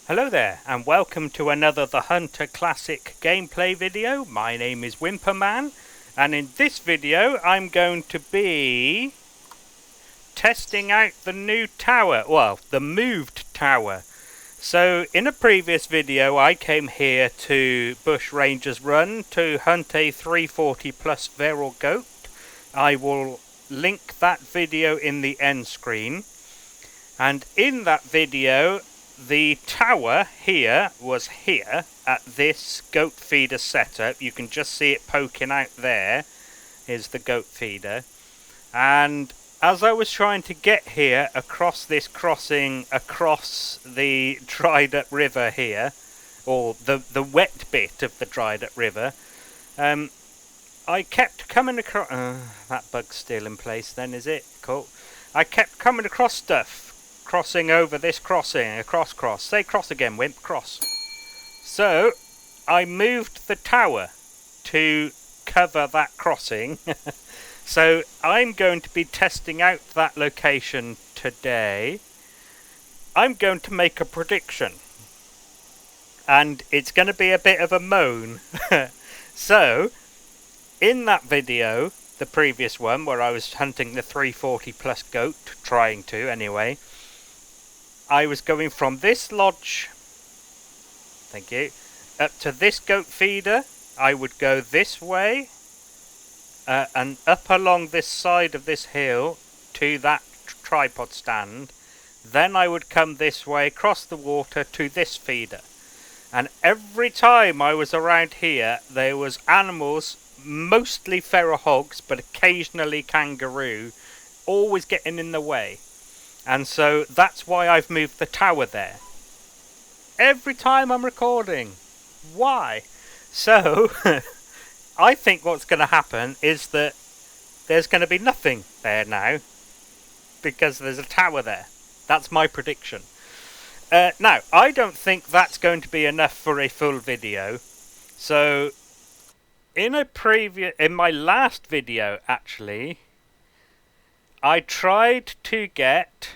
Hello there, and welcome to another The Hunter Classic gameplay video. My name is Whimperman, and in this video I'm going to be testing out the new tower, well, the moved tower. So in a previous video I came here to Bush Rangers Run to hunt a 340 plus feral goat. I will link that video in the end screen, and in that video the tower here was here at this goat feeder setup. You can just see it poking out there is the goat feeder. And as I was trying to get here across this crossing, across the dried up river here, or the wet bit of the dried up river, I kept coming across... that bug's still in place then, is it? Cool. I kept coming across stuff. Crossing over this crossing, cross. Say cross again, Wimp, cross. So, I moved the tower to cover that crossing. So, I'm going to be testing out that location today. I'm going to make a prediction. And it's going to be a bit of a moan. So, in that video, the previous one, where I was hunting the 340 plus goat, trying to anyway, I was going from this lodge, thank you, up to this goat feeder. I would go this way and up along this side of this hill to that tripod stand. Then I would come this way, across the water to this feeder. And every time I was around here, there was animals, mostly feral hogs, but occasionally kangaroo, always getting in the way. And so that's why I've moved the tower there. Every time I'm recording. Why? So, I think what's going to happen is that there's going to be nothing there now, because there's a tower there. That's my prediction. Now, I don't think that's going to be enough for a full video. So, in my last video, actually, I tried to get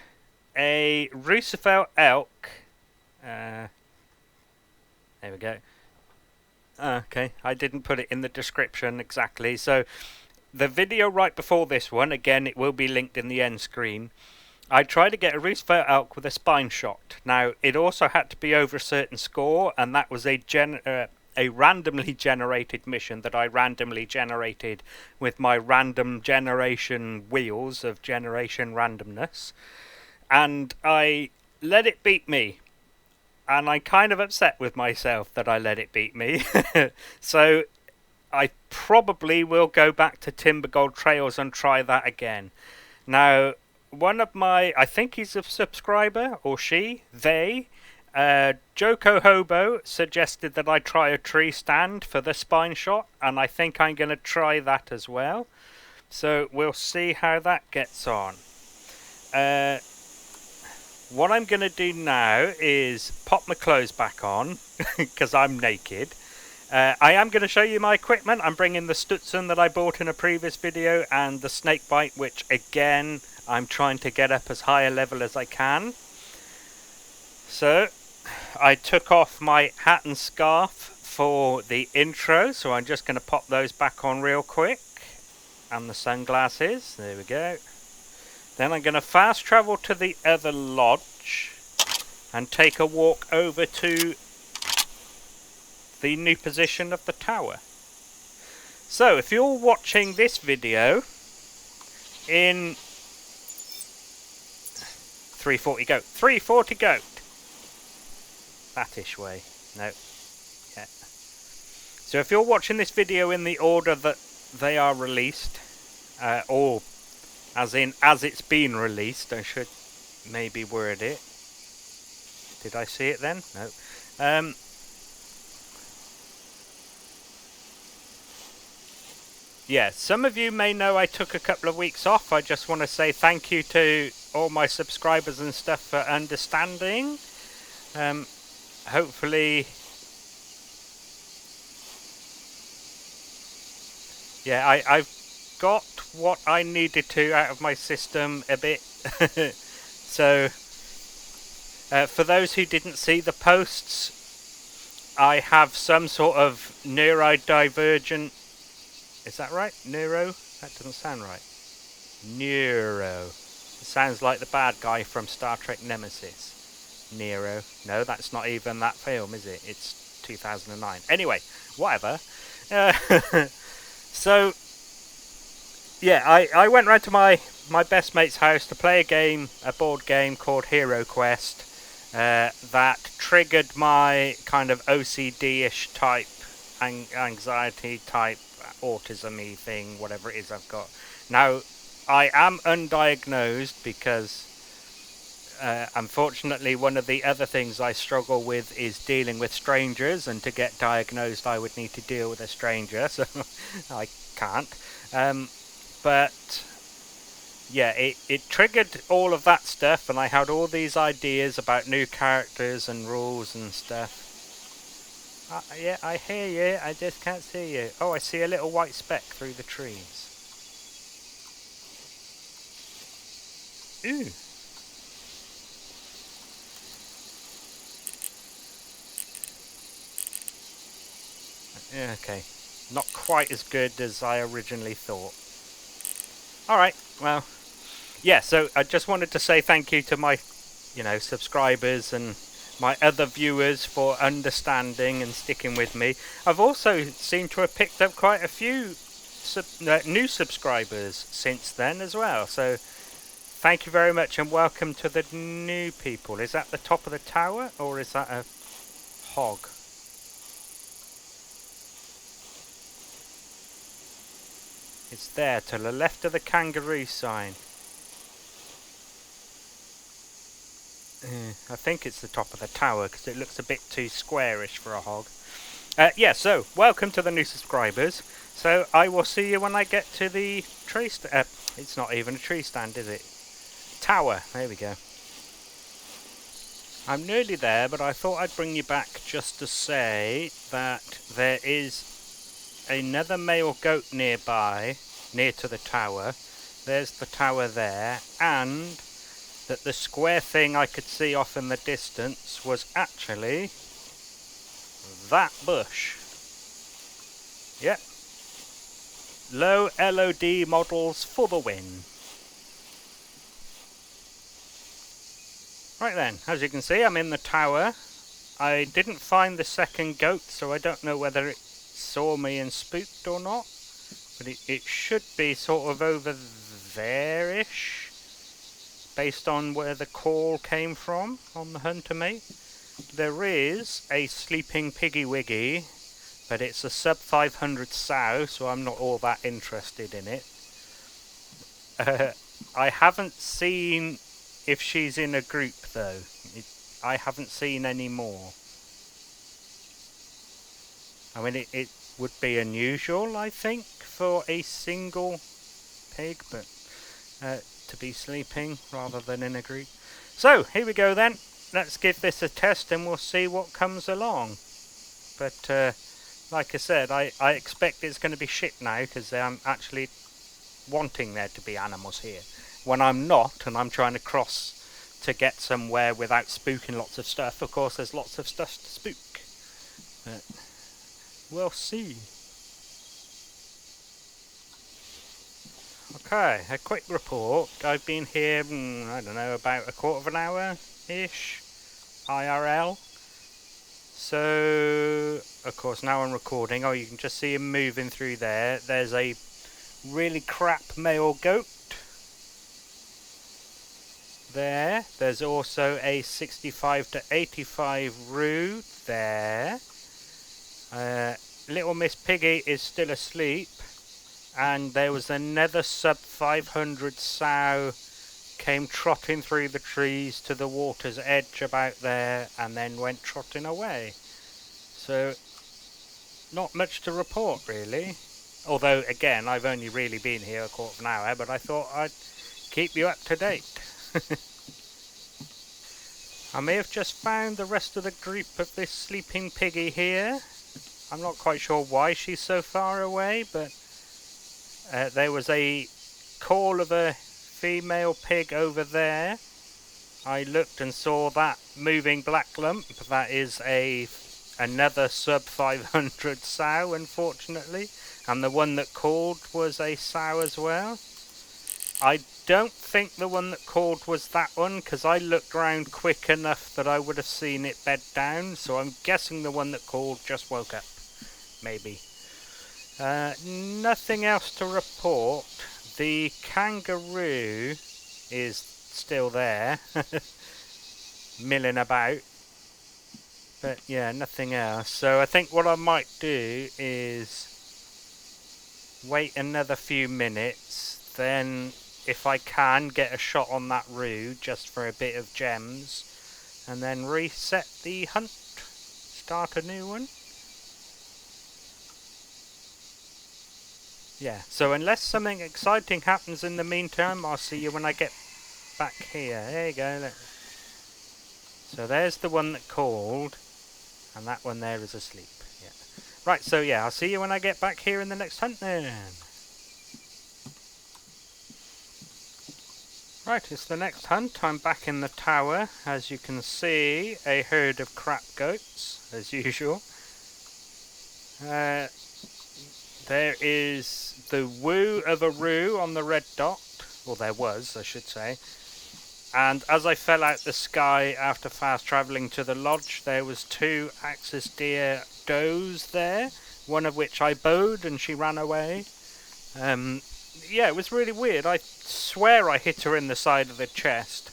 a Roosevelt elk. There we go. Okay, I didn't put it in the description exactly. So, the video right before this one, again, it will be linked in the end screen. I tried to get a Roosevelt elk with a spine shot. Now, it also had to be over a certain score, and that was a randomly generated mission that I randomly generated with my random generation wheels of generation randomness. And I let it beat me. And I'm kind of upset with myself that I let it beat me. So I probably will go back to Timbergold Trails and try that again. Now, one of my, I think he's a subscriber, or she, they, Joko Hobo suggested that I try a tree stand for the spine shot, and I think I'm going to try that as well. So we'll see how that gets on. What I'm going to do now is pop my clothes back on, because I'm naked. I am going to show you my equipment. I'm bringing the Stutzen that I bought in a previous video, and the snakebite, which again, I'm trying to get up as high a level as I can. So, I took off my hat and scarf for the intro, so I'm just going to pop those back on real quick. And the sunglasses, there we go. Then I'm going to fast travel to the other lodge and take a walk over to the new position of the tower. So, if you're watching this video in 340 goat, that-ish way. No. Yeah. So if you're watching this video in the order that they are released, or as it's been released, I should maybe word it. Did I see it then? No. Yeah, some of you may know I took a couple of weeks off. I just want to say thank you to all my subscribers and stuff for understanding. Hopefully, yeah, I've got what I needed to out of my system a bit. So For those who didn't see the posts, I have some sort of neurodivergent. Is that right? Neuro? That doesn't sound right. Neuro. It sounds like the bad guy from Star Trek Nemesis. Nero. No, that's not even that film, is it? It's 2009. Anyway, whatever. So, yeah, I went round to my best mate's house to play a board game called Hero Quest, that triggered my kind of OCD-ish type, anxiety type, autism-y thing, whatever it is I've got. Now, I am undiagnosed because unfortunately one of the other things I struggle with is dealing with strangers, and to get diagnosed I would need to deal with a stranger, so I can't. But yeah, it triggered all of that stuff, and I had all these ideas about new characters and rules and stuff. Yeah, I hear you, I just can't see you. Oh, I see a little white speck through the trees. Ooh. Yeah, okay. Not quite as good as I originally thought. Alright, well, yeah, so I just wanted to say thank you to my, subscribers and my other viewers for understanding and sticking with me. I've also seemed to have picked up quite a few new subscribers since then as well, so thank you very much and welcome to the new people. Is that the top of the tower, or is that a hog? It's there, to the left of the kangaroo sign. I think it's the top of the tower, because it looks a bit too squarish for a hog. Yeah, so, welcome to the new subscribers. So, I will see you when I get to the tree stand. It's not even a tree stand, is it? Tower, there we go. I'm nearly there, but I thought I'd bring you back just to say that there is another male goat nearby, near to the tower. There's the tower there, and that the square thing I could see off in the distance was actually that bush. Yep. Low LOD models for the win. Right then, as you can see, I'm in the tower. I didn't find the second goat, so I don't know whether it saw me and spooked or not. But it should be sort of over there-ish, based on where the call came from on the Hunter Mate. There is a sleeping piggy wiggy, but it's a sub 500 sow, so I'm not all that interested in it. I haven't seen if she's in a group though. I haven't seen any more. I mean, it would be unusual, I think, for a single pig, but to be sleeping rather than in a group. So, here we go then. Let's give this a test and we'll see what comes along. But, like I said, I expect it's going to be shit now, because I'm actually wanting there to be animals here, when I'm not, and I'm trying to cross to get somewhere without spooking lots of stuff. Of course, there's lots of stuff to spook. But we'll see. Okay, a quick report. I've been here, I don't know, about a quarter of an hour-ish, IRL. So, of course, now I'm recording. Oh, you can just see him moving through there. There's a really crap male goat there. There's also a 65 to 85 rood there. Little Miss Piggy is still asleep. And there was another sub 500 sow came trotting through the trees to the water's edge about there, and then went trotting away. So, not much to report really. Although, again, I've only really been here a quarter of an hour, but I thought I'd keep you up to date. I may have just found the rest of the group of this sleeping piggy here. I'm not quite sure why she's so far away, but there was a call of a female pig over there. I looked and saw that moving black lump. That is another sub 500 sow, unfortunately, and the one that called was a sow as well. I don't think the one that called was that one, because I looked around quick enough that I would have seen it bed down, so I'm guessing the one that called just woke up, maybe. Nothing else to report. The kangaroo is still there, milling about, but yeah, nothing else. So I think what I might do is wait another few minutes, then if I can get a shot on that roo just for a bit of gems, and then reset the hunt, start a new one. Yeah, so unless something exciting happens in the meantime, I'll see you when I get back here. There you go, look. So there's the one that called, and that one there is asleep. Yeah. Right, so yeah, I'll see you when I get back here in the next hunt then. Right, it's the next hunt. I'm back in the tower. As you can see, a herd of crap goats, as usual. There is the woo of a roo on the red dot. Well, there was, I should say. And as I fell out the sky after fast travelling to the lodge, there was 2 axis deer does there, one of which I bowed and she ran away. Yeah, it was really weird. I swear I hit her in the side of the chest.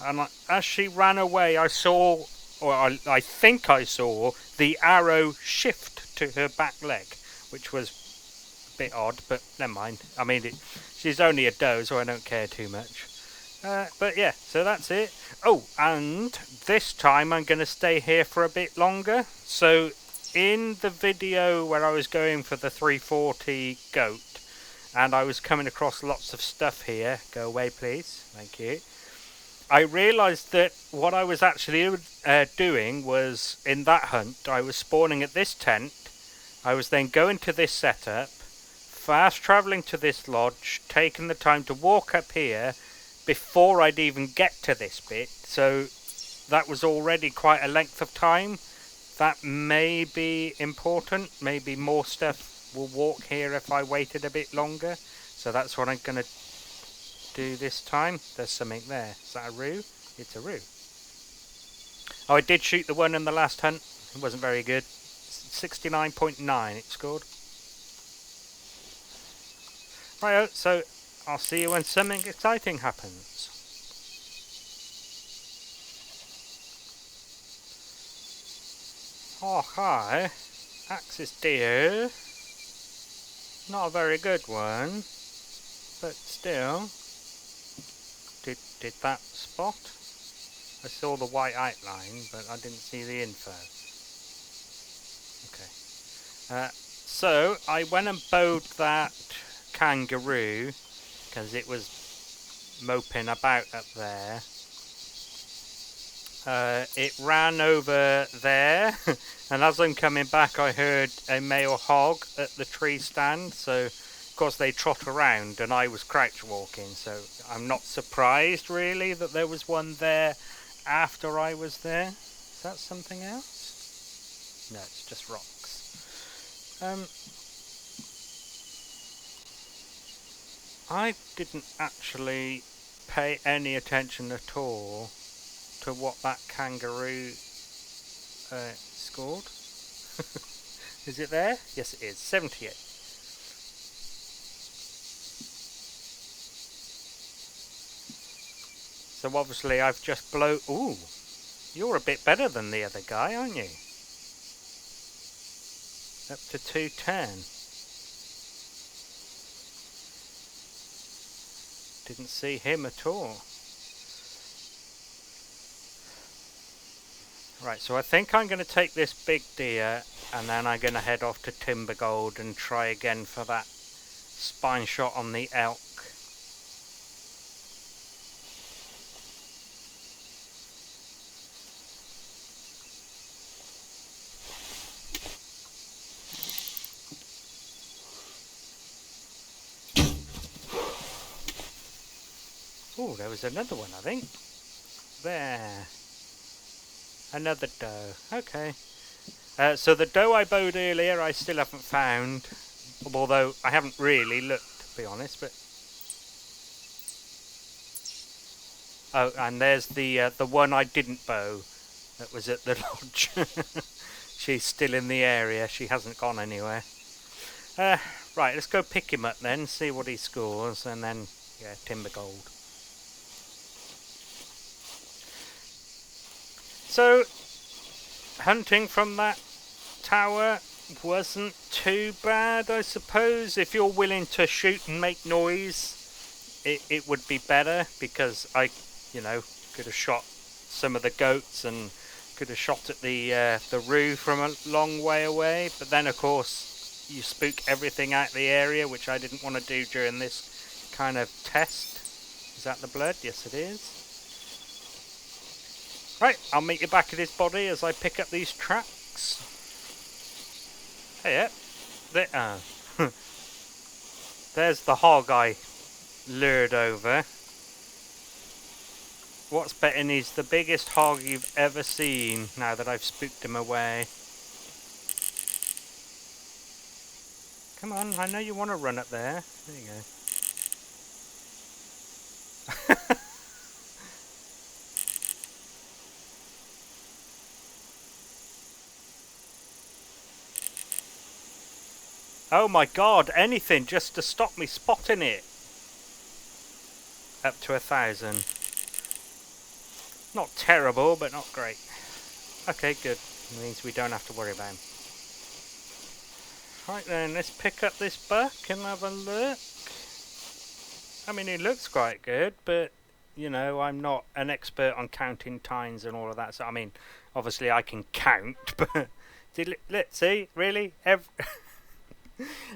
And as she ran away, I saw, or I think I saw, the arrow shift to her back leg, which was a bit odd, but never mind. I mean, she's only a doe, so I don't care too much. But yeah, so that's it. Oh, and this time I'm going to stay here for a bit longer. So in the video where I was going for the 340 goat, and I was coming across lots of stuff here. Go away, please. Thank you. I realised that what I was actually doing was, in that hunt, I was spawning at this tent. I was then going to this setup, fast travelling to this lodge, taking the time to walk up here before I'd even get to this bit. So that was already quite a length of time. That may be important. Maybe more stuff will walk here if I waited a bit longer. So that's what I'm going to do this time. There's something there. Is that a roo? It's a roo. Oh, I did shoot the one in the last hunt. It wasn't very good. 69.9 it scored. Right, so I'll see you when something exciting happens. Oh, hi. Axis deer. Not a very good one, but still. Did that spot? I saw the white outline, but I didn't see the info. Okay. So I went and bowed that kangaroo because it was moping about up there. It ran over there, and as I'm coming back I heard a male hog at the tree stand, so of course they trot around and I was crouch walking, so I'm not surprised really that there was one there after I was there. Is that something else? No, it's just rocks. I didn't actually pay any attention at all to what that kangaroo scored. Is it there? Yes it is, 78. So obviously I've just ooh, you're a bit better than the other guy, aren't you? Up to 210. Didn't see him at all. Right, so I think I'm going to take this big deer and then I'm going to head off to Timbergold and try again for that spine shot on the elk. Oh, there was another one, I think. There. Another doe. Okay. So the doe I bowed earlier I still haven't found. Although I haven't really looked, to be honest. But oh, and there's the one I didn't bow. That was at the lodge. She's still in the area. She hasn't gone anywhere. Right, let's go pick him up then, see what he scores, and then, yeah, Timbergold. So, hunting from that tower wasn't too bad, I suppose. If you're willing to shoot and make noise, it would be better, because I, could have shot some of the goats and could have shot at the roo from a long way away. But then, of course, you spook everything out the area, which I didn't want to do during this kind of test. Is that the blood? Yes, it is. Right, I'll meet you back at his body as I pick up these tracks. Hey, yeah. There's the hog I lured over. What's betting he's the biggest hog you've ever seen now that I've spooked him away. Come on, I know you want to run up there. There you go. Oh my god, anything just to stop me spotting it. Up to 1,000. Not terrible, but not great. Okay, good. It means we don't have to worry about him. Right then, let's pick up this buck and have a look. I mean, he looks quite good, but, I'm not an expert on counting tines and all of that. So, I mean, obviously I can count, but... Let's see, really?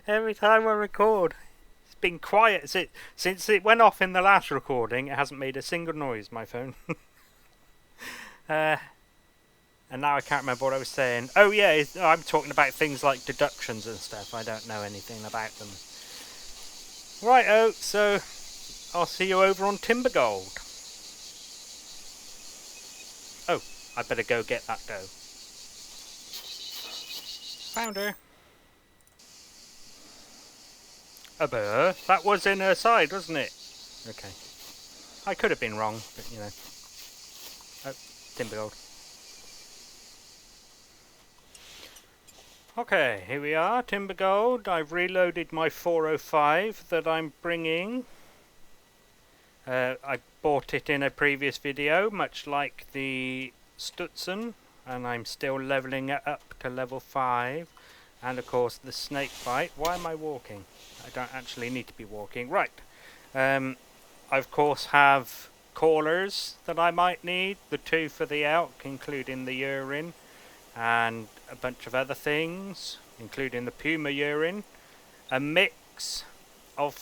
Every time I record, it's been quiet. Since it went off in the last recording, it hasn't made a single noise, my phone. And now I can't remember what I was saying. Oh yeah, I'm talking about things like deductions and stuff. I don't know anything about them. Righto, so I'll see you over on Timbergold. Oh, I better go get that doe. Found her. A burr? That was in her side, wasn't it? Okay. I could have been wrong, but Oh, Timbergold. Okay, here we are, Timbergold. I've reloaded my 405 that I'm bringing. I bought it in a previous video, much like the Stutson, and I'm still leveling it up to level 5. And of course the snakebite. Why am I walking? I don't actually need to be walking. Right. I of course have callers that I might need. The 2 for the elk, including the urine. And a bunch of other things, including the puma urine, a mix of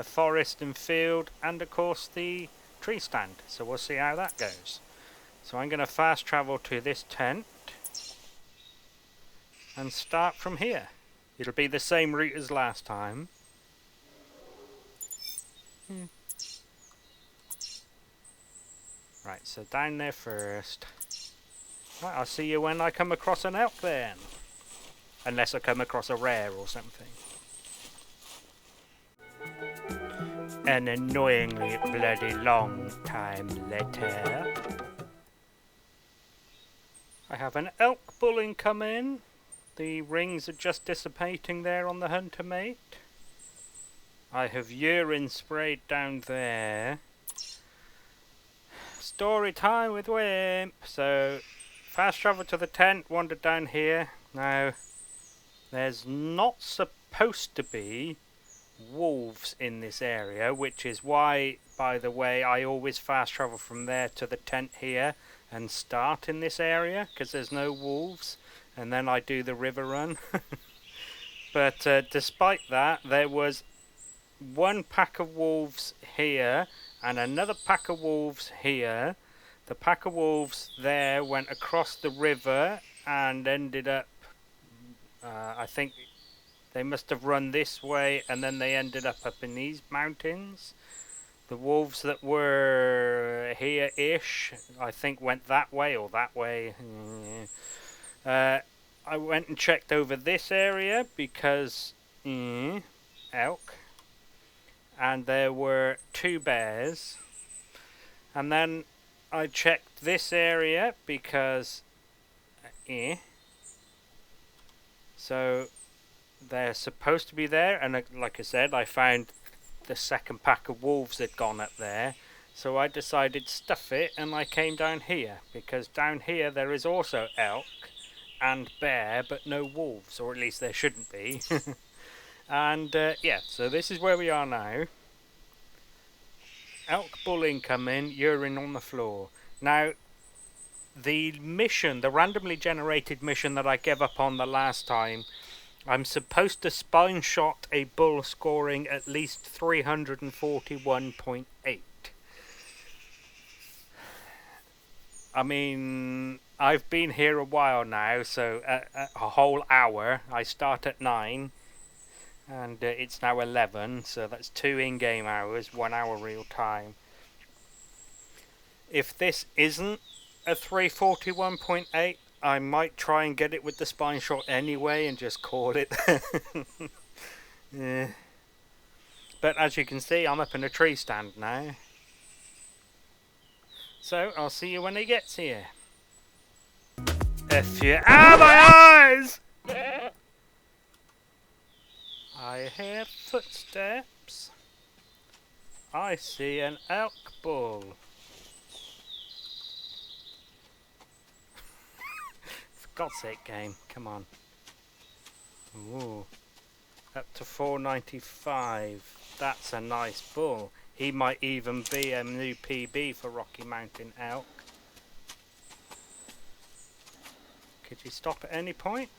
forest and field, and of course the tree stand. So we'll see how that goes. So I'm going to fast travel to this tent and start from here. It'll be the same route as last time. Right, so down there first. Right, I'll see you when I come across an elk then. Unless I come across a rare or something. An annoyingly bloody long time later. I have an elk bull incoming. The rings are just dissipating there on the hunter mate. I have urine sprayed down there. Story time with Wimp. So... fast travel to the tent, wander down here. Now, there's not supposed to be wolves in this area, which is why, by the way, I always fast travel from there to the tent here and start in this area, because there's no wolves, and then I do the river run. But despite that, there was one pack of wolves here, and another pack of wolves here. The pack of wolves there went across the river and ended up, I think they must have run this way, and then they ended up in these mountains. The wolves that were here-ish, I think went that way or that way. I went and checked over this area because elk, and there were 2 bears. And then I checked this area because so they're supposed to be there, and like I said, I found the second pack of wolves had gone up there, so I decided stuff it, and I came down here because down here there is also elk and bear, but no wolves, or at least there shouldn't be. And yeah, so this is where we are now. Elk bull incoming, urine on the floor. Now, the mission, the randomly generated mission that I gave up on the last time, I'm supposed to spine shot a bull scoring at least 341.8. I mean, I've been here a while now, so a whole hour. I start at 9, and it's now 11, so that's 2 in-game hours, 1 hour real time. If this isn't a 341.8, I might try and get it with the spine shot anyway and just call it. Yeah. But as you can see, I'm up in a tree stand now. So I'll see you when he gets here. If you... Ah, my eyes! I hear footsteps. I see an elk bull. For God's sake, game, come on. Ooh. Up to 495. That's a nice bull. He might even be a new PB for Rocky Mountain Elk. Could you stop at any point?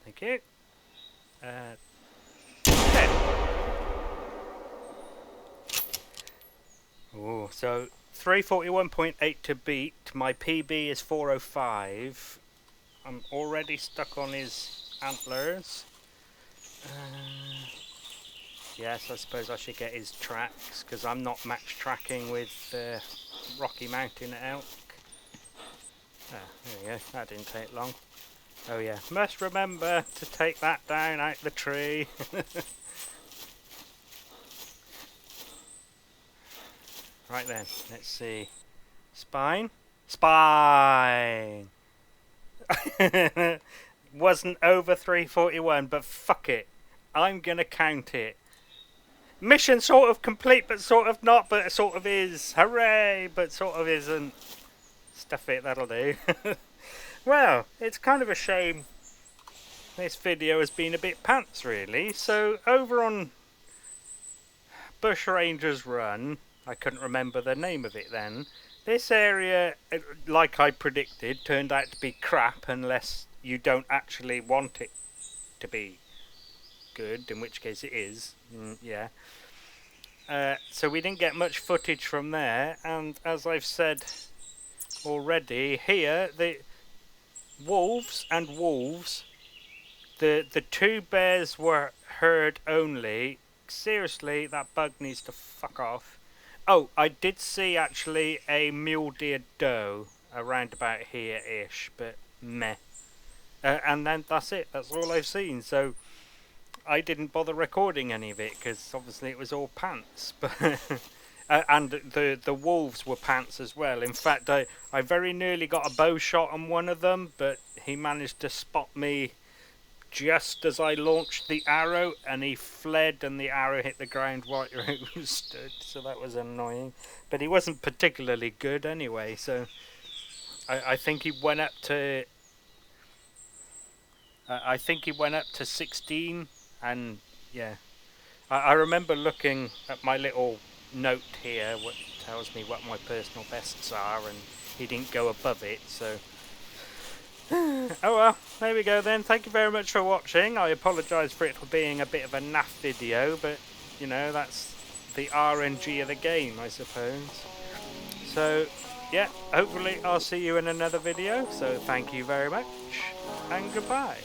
Thank you. Oh, so 341.8 to beat. My PB is 405. I'm already stuck on his antlers. Yes, I suppose I should get his tracks because I'm not match tracking with Rocky Mountain Elk. Ah, there we go. That didn't take long. Oh yeah, must remember to take that down out the tree. Right then, let's see. Spine? Spine! Wasn't over 341, but fuck it. I'm gonna count it. Mission sort of complete, but sort of not, but sort of is. Hooray, but sort of isn't. Stuff it, that'll do. Well, it's kind of a shame this video has been a bit pants, really. So, over on Bushrangers Run, I couldn't remember the name of it then. This area, like I predicted, turned out to be crap unless you don't actually want it to be good, in which case it is. Yeah. So we didn't get much footage from there, and as I've said already, here, the wolves, the 2 bears were herd only. Seriously, that bug needs to fuck off. Oh, I did see actually a mule deer doe around about here-ish, but meh. And then that's it. That's all I've seen. So I didn't bother recording any of it because obviously it was all pants. But and the wolves were pants as well. In fact, I very nearly got a bow shot on one of them, but he managed to spot me just as I launched the arrow, and he fled, and the arrow hit the ground right where it was stood. So that was annoying. But he wasn't particularly good anyway. So I think he went up to. I think he went up to 16, and yeah, I remember looking at my little note here, what tells me what my personal bests are, and he didn't go above it. So. Oh well, there we go then. Thank you very much for watching. I apologise for it for being a bit of a naff video, but you know, that's the RNG of the game, I suppose. So yeah, hopefully I'll see you in another video. So thank you very much, and goodbye.